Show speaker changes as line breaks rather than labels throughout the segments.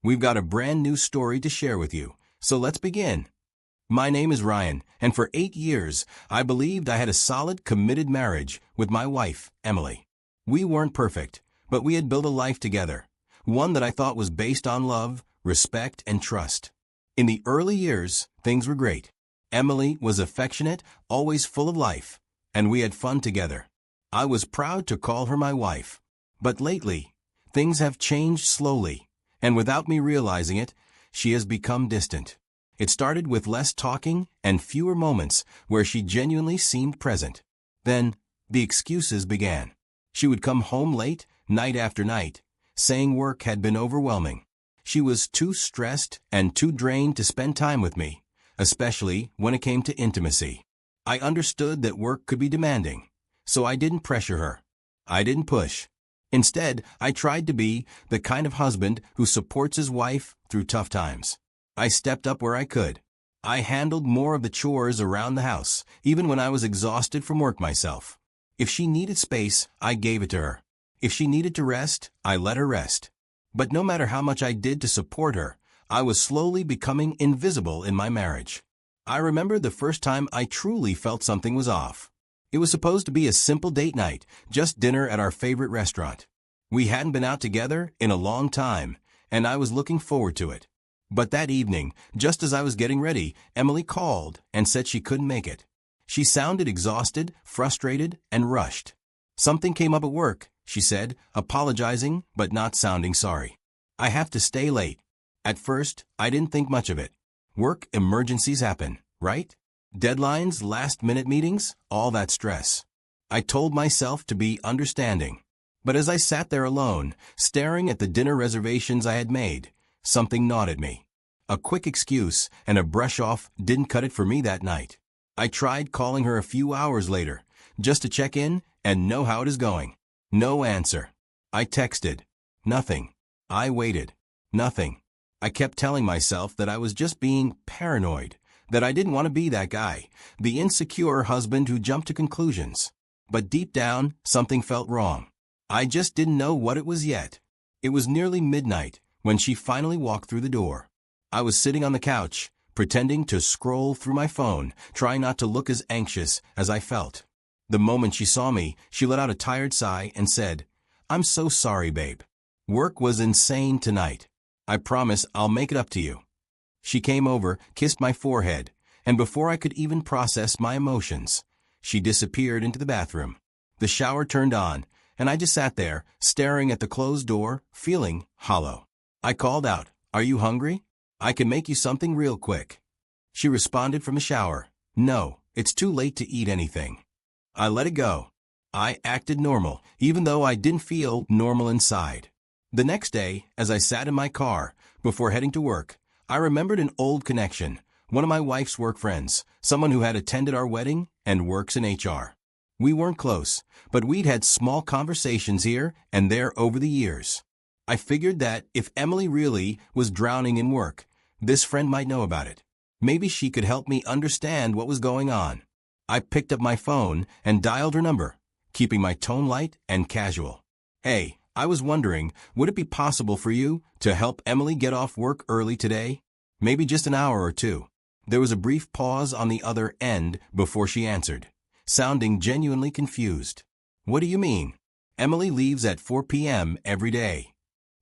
We've got a brand new story to share with you, so let's begin. My name is Ryan, and for 8 years, I believed I had a solid, committed marriage with my wife, Emily. We weren't perfect, but we had built a life together, one that I thought was based on love, respect, and trust. In the early years, things were great. Emily was affectionate, always full of life, and we had fun together. I was proud to call her my wife. But lately, things have changed slowly, and without me realizing it, she has become distant. It started with less talking and fewer moments where she genuinely seemed present. Then, the excuses began. She would come home late, night after night, saying work had been overwhelming. She was too stressed and too drained to spend time with me, especially when it came to intimacy. I understood that work could be demanding, so I didn't pressure her. I didn't push. Instead, I tried to be the kind of husband who supports his wife through tough times. I stepped up where I could. I handled more of the chores around the house, even when I was exhausted from work myself. If she needed space, I gave it to her. If she needed to rest, I let her rest. But no matter how much I did to support her, I was slowly becoming invisible in my marriage. I remember the first time I truly felt something was off. It was supposed to be a simple date night, just dinner at our favorite restaurant. We hadn't been out together in a long time, and I was looking forward to it. But that evening, just as I was getting ready, Emily called and said she couldn't make it. She sounded exhausted, frustrated, and rushed. Something came up at work, she said, apologizing but not sounding sorry. I have to stay late. At first, I didn't think much of it. Work emergencies happen, right? Deadlines, last-minute meetings, all that stress. I told myself to be understanding. But as I sat there alone, staring at the dinner reservations I had made, something gnawed at me. A quick excuse and a brush-off didn't cut it for me that night. I tried calling her a few hours later, just to check in and know how it is going. No answer. I texted. Nothing. I waited. Nothing. I kept telling myself that I was just being paranoid, that I didn't want to be that guy, the insecure husband who jumped to conclusions. But deep down, something felt wrong. I just didn't know what it was yet. It was nearly midnight when she finally walked through the door. I was sitting on the couch, pretending to scroll through my phone, trying not to look as anxious as I felt. The moment she saw me, she let out a tired sigh and said, "I'm so sorry, babe. Work was insane tonight. I promise I'll make it up to you." She came over, kissed my forehead, and before I could even process my emotions, she disappeared into the bathroom. The shower turned on, and I just sat there, staring at the closed door, feeling hollow. I called out, "Are you hungry? I can make you something real quick." She responded from the shower, "No, it's too late to eat anything." I let it go. I acted normal, even though I didn't feel normal inside. The next day, as I sat in my car, before heading to work, I remembered an old connection, one of my wife's work friends, someone who had attended our wedding and works in HR. We weren't close, but we'd had small conversations here and there over the years. I figured that if Emily really was drowning in work, this friend might know about it. Maybe she could help me understand what was going on. I picked up my phone and dialed her number, keeping my tone light and casual. "Hey, I was wondering, would it be possible for you to help Emily get off work early today? Maybe just an hour or two." There was a brief pause on the other end before she answered, sounding genuinely confused. "What do you mean? Emily leaves at 4 p.m. every day."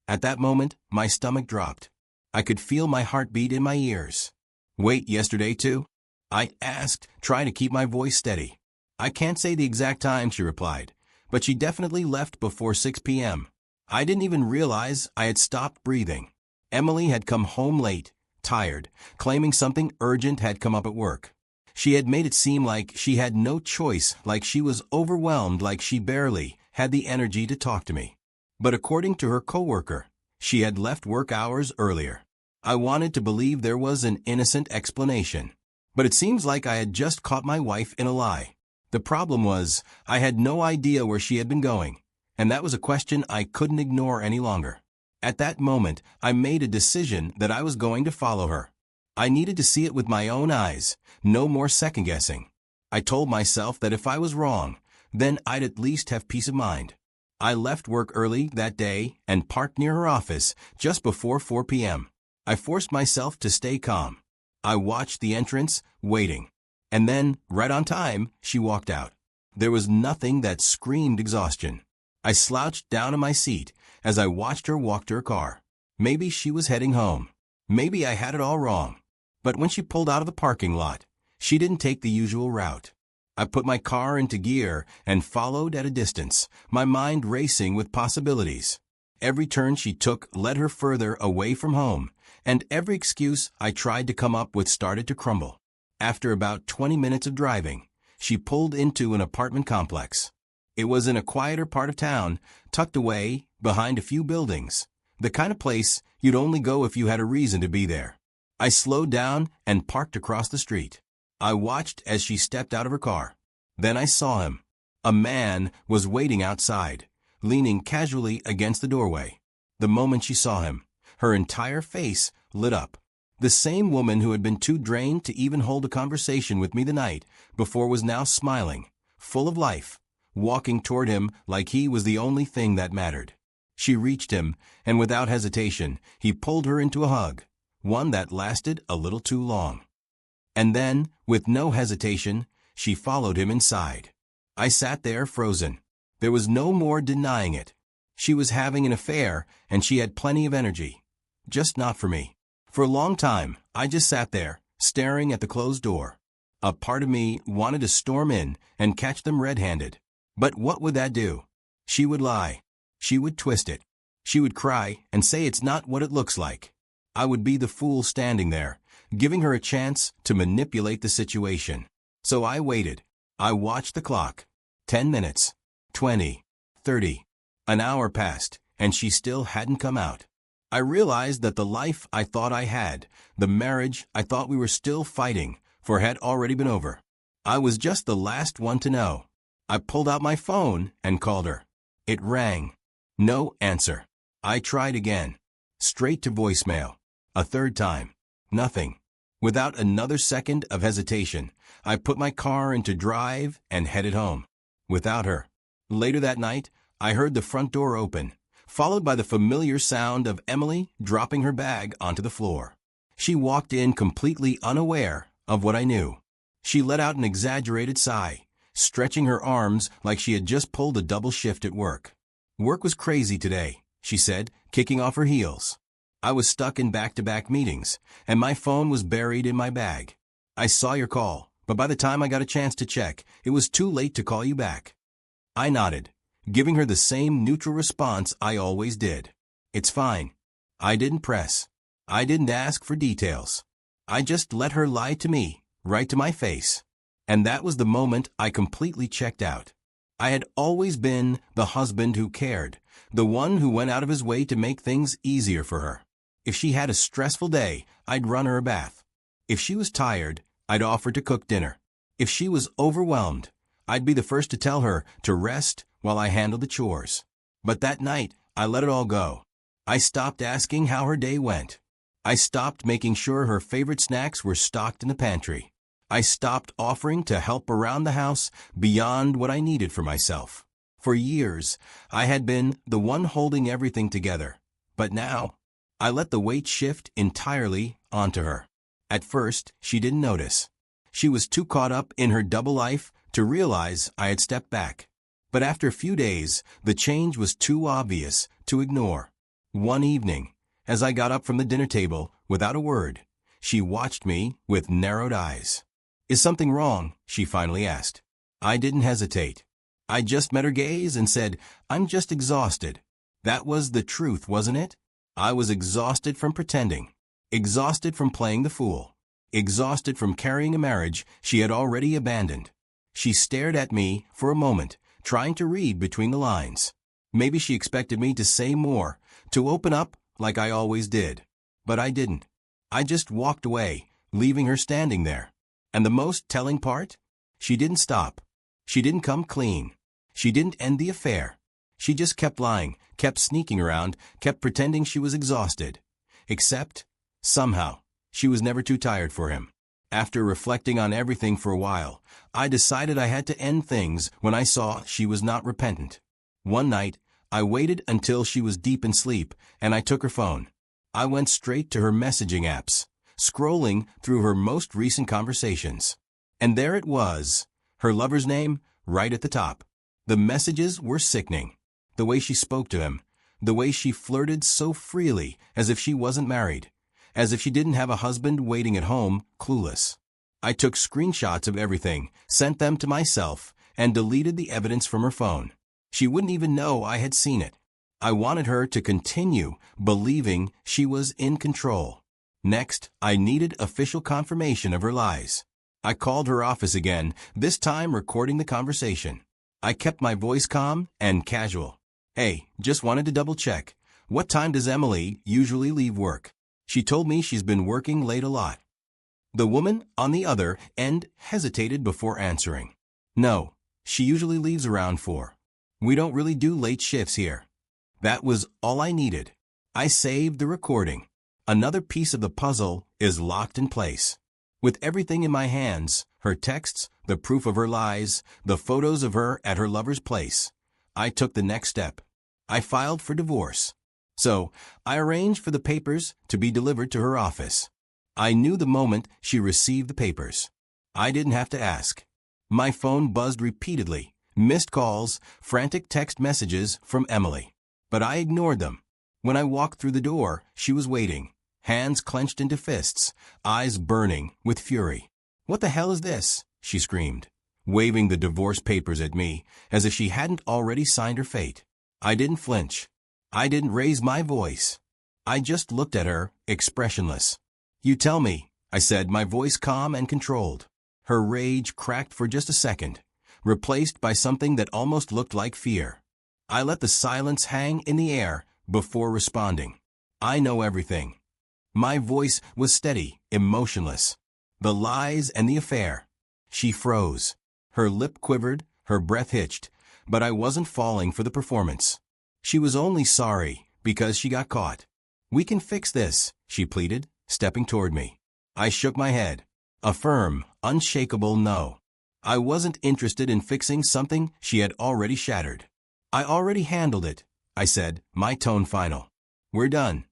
At that moment, my stomach dropped. I could feel my heartbeat in my ears. "Wait, yesterday too?" I asked, trying to keep my voice steady. "I can't say the exact time," she replied, "but she definitely left before 6 p.m. I didn't even realize I had stopped breathing. Emily had come home late, tired, claiming something urgent had come up at work. She had made it seem like she had no choice, like she was overwhelmed, like she barely had the energy to talk to me. But according to her coworker, she had left work hours earlier. I wanted to believe there was an innocent explanation, but it seems like I had just caught my wife in a lie. The problem was, I had no idea where she had been going, and that was a question I couldn't ignore any longer. At that moment, I made a decision that I was going to follow her. I needed to see it with my own eyes, no more second-guessing. I told myself that if I was wrong, then I'd at least have peace of mind. I left work early that day and parked near her office just before 4 p.m. I forced myself to stay calm. I watched the entrance, waiting. And then, right on time, she walked out. There was nothing that screamed exhaustion. I slouched down in my seat as I watched her walk to her car. Maybe she was heading home. Maybe I had it all wrong. But when she pulled out of the parking lot, she didn't take the usual route. I put my car into gear and followed at a distance, my mind racing with possibilities. Every turn she took led her further away from home, and every excuse I tried to come up with started to crumble. After about 20 minutes of driving, she pulled into an apartment complex. It was in a quieter part of town, tucked away behind a few buildings, the kind of place you'd only go if you had a reason to be there. I slowed down and parked across the street. I watched as she stepped out of her car. Then I saw him. A man was waiting outside, leaning casually against the doorway. The moment she saw him, her entire face lit up. The same woman who had been too drained to even hold a conversation with me the night before was now smiling, full of life, walking toward him like he was the only thing that mattered. She reached him, and without hesitation, he pulled her into a hug, one that lasted a little too long. And then, with no hesitation, she followed him inside. I sat there frozen. There was no more denying it. She was having an affair, and she had plenty of energy. Just not for me. For a long time, I just sat there, staring at the closed door. A part of me wanted to storm in and catch them red-handed. But what would that do? She would lie. She would twist it. She would cry and say it's not what it looks like. I would be the fool standing there, giving her a chance to manipulate the situation. So I waited. I watched the clock. 10 minutes. 20. 30. An hour passed, and she still hadn't come out. I realized that the life I thought I had, the marriage I thought we were still fighting for, had already been over. I was just the last one to know. I pulled out my phone and called her. It rang. No answer. I tried again. Straight to voicemail. A third time. Nothing. Without another second of hesitation, I put my car into drive and headed home. Without her. Later that night, I heard the front door open, followed by the familiar sound of Emily dropping her bag onto the floor. She walked in completely unaware of what I knew. She let out an exaggerated sigh, stretching her arms like she had just pulled a double shift at work. Work was crazy today, she said, kicking off her heels. I was stuck in back-to-back meetings, and my phone was buried in my bag. I saw your call, but by the time I got a chance to check, it was too late to call you back. I nodded, giving her the same neutral response I always did. It's fine. I didn't press. I didn't ask for details. I just let her lie to me, right to my face. And that was the moment I completely checked out. I had always been the husband who cared, the one who went out of his way to make things easier for her. If she had a stressful day, I'd run her a bath. If she was tired, I'd offer to cook dinner. If she was overwhelmed, I'd be the first to tell her to rest while I handled the chores. But that night, I let it all go. I stopped asking how her day went. I stopped making sure her favorite snacks were stocked in the pantry. I stopped offering to help around the house beyond what I needed for myself. For years, I had been the one holding everything together. But now, I let the weight shift entirely onto her. At first, she didn't notice. She was too caught up in her double life to realize I had stepped back. But after a few days, the change was too obvious to ignore. One evening, as I got up from the dinner table without a word, she watched me with narrowed eyes. "Is something wrong?" she finally asked. I didn't hesitate. I just met her gaze and said, "I'm just exhausted." That was the truth, wasn't it? I was exhausted from pretending, exhausted from playing the fool, exhausted from carrying a marriage she had already abandoned. She stared at me for a moment, trying to read between the lines. Maybe she expected me to say more, to open up like I always did. But I didn't. I just walked away, leaving her standing there. And the most telling part? She didn't stop. She didn't come clean. She didn't end the affair. She just kept lying, kept sneaking around, kept pretending she was exhausted. Except, somehow, she was never too tired for him. After reflecting on everything for a while, I decided I had to end things when I saw she was not repentant. One night, I waited until she was deep in sleep, and I took her phone. I went straight to her messaging apps, scrolling through her most recent conversations. And there it was, her lover's name right at the top. The messages were sickening. The way she spoke to him, the way she flirted so freely as if she wasn't married, as if she didn't have a husband waiting at home, clueless. I took screenshots of everything, sent them to myself, and deleted the evidence from her phone. She wouldn't even know I had seen it. I wanted her to continue believing she was in control. Next, I needed official confirmation of her lies. I called her office again, this time recording the conversation. I kept my voice calm and casual. "Hey, just wanted to double check. What time does Emily usually leave work?" She told me she's been working late a lot. The woman on the other end hesitated before answering. "No, she usually leaves around 4. We don't really do late shifts here." That was all I needed. I saved the recording. Another piece of the puzzle is locked in place. With everything in my hands, her texts, the proof of her lies, the photos of her at her lover's place, I took the next step. I filed for divorce. So, I arranged for the papers to be delivered to her office. I knew the moment she received the papers. I didn't have to ask. My phone buzzed repeatedly, missed calls, frantic text messages from Emily. But I ignored them. When I walked through the door, she was waiting, hands clenched into fists, eyes burning with fury. "What the hell is this?" she screamed, waving the divorce papers at me as if she hadn't already signed her fate. I didn't flinch. I didn't raise my voice. I just looked at her, expressionless. "You tell me," I said, my voice calm and controlled. Her rage cracked for just a second, replaced by something that almost looked like fear. I let the silence hang in the air before responding. "I know everything." My voice was steady, emotionless. "The lies and the affair." She froze. Her lip quivered, her breath hitched, but I wasn't falling for the performance. She was only sorry because she got caught. "We can fix this," she pleaded, stepping toward me. I shook my head. A firm, unshakable no. I wasn't interested in fixing something she had already shattered. "I already handled it," I said, my tone final. "We're done."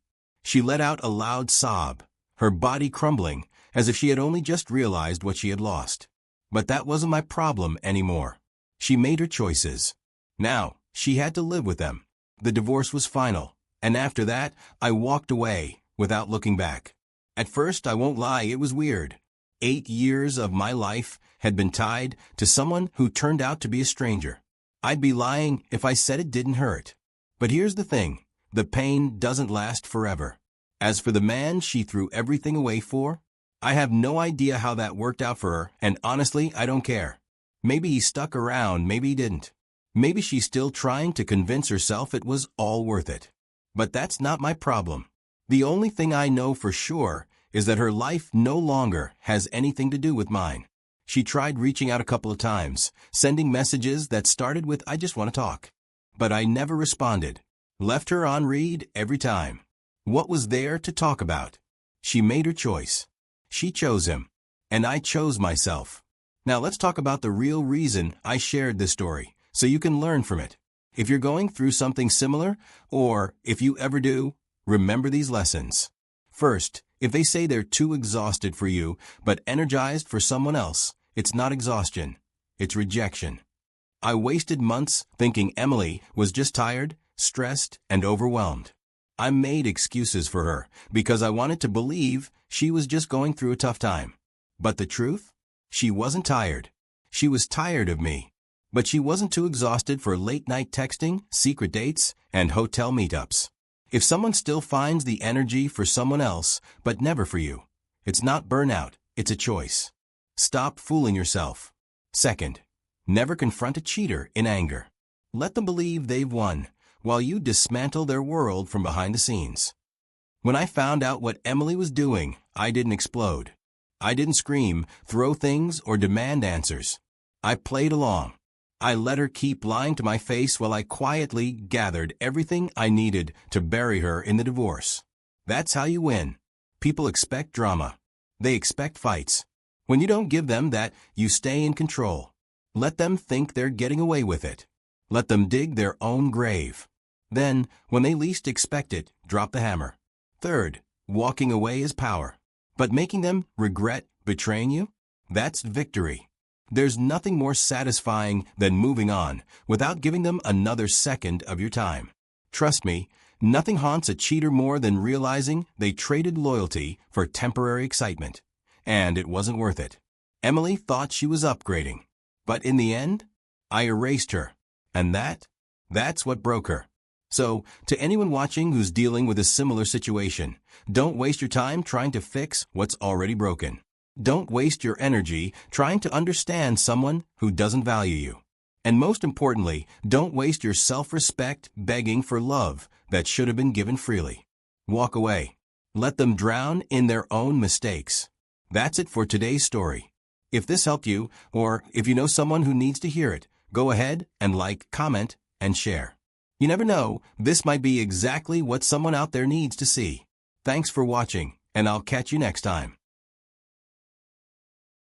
She let out a loud sob, her body crumbling, as if she had only just realized what she had lost. But that wasn't my problem anymore. She made her choices. Now, she had to live with them. The divorce was final, and after that, I walked away, without looking back. At first, I won't lie, it was weird. 8 years of my life had been tied to someone who turned out to be a stranger. I'd be lying if I said it didn't hurt. But here's the thing, the pain doesn't last forever. As for the man she threw everything away for, I have no idea how that worked out for her, and honestly, I don't care. Maybe he stuck around, maybe he didn't. Maybe she's still trying to convince herself it was all worth it. But that's not my problem. The only thing I know for sure is that her life no longer has anything to do with mine. She tried reaching out a couple of times, sending messages that started with "I just want to talk." But I never responded. Left her on read every time. What was there to talk about? She made her choice. She chose him. And I chose myself. Now let's talk about the real reason I shared this story, so you can learn from it. If you're going through something similar, or if you ever do, remember these lessons. First, if they say they're too exhausted for you, but energized for someone else, it's not exhaustion, it's rejection. I wasted months thinking Emily was just tired, stressed, and overwhelmed. I made excuses for her because I wanted to believe she was just going through a tough time. But the truth? She wasn't tired. She was tired of me. But she wasn't too exhausted for late-night texting, secret dates, and hotel meetups. If someone still finds the energy for someone else, but never for you, it's not burnout, it's a choice. Stop fooling yourself. Second, never confront a cheater in anger. Let them believe they've won, while you dismantle their world from behind the scenes. When I found out what Emily was doing, I didn't explode. I didn't scream, throw things, or demand answers. I played along. I let her keep lying to my face while I quietly gathered everything I needed to bury her in the divorce. That's how you win. People expect drama. They expect fights. When you don't give them that, you stay in control. Let them think they're getting away with it. Let them dig their own grave. Then, when they least expect it, drop the hammer. Third, walking away is power. But making them regret betraying you? That's victory. There's nothing more satisfying than moving on without giving them another second of your time. Trust me, nothing haunts a cheater more than realizing they traded loyalty for temporary excitement. And it wasn't worth it. Emily thought she was upgrading. But in the end, I erased her. And that's what broke her. So, to anyone watching who's dealing with a similar situation, don't waste your time trying to fix what's already broken. Don't waste your energy trying to understand someone who doesn't value you. And most importantly, don't waste your self-respect begging for love that should have been given freely. Walk away. Let them drown in their own mistakes. That's it for today's story. If this helped you, or if you know someone who needs to hear it, go ahead and like, comment, and share. You never know, this might be exactly what someone out there needs to see. Thanks for watching, and I'll catch you next time.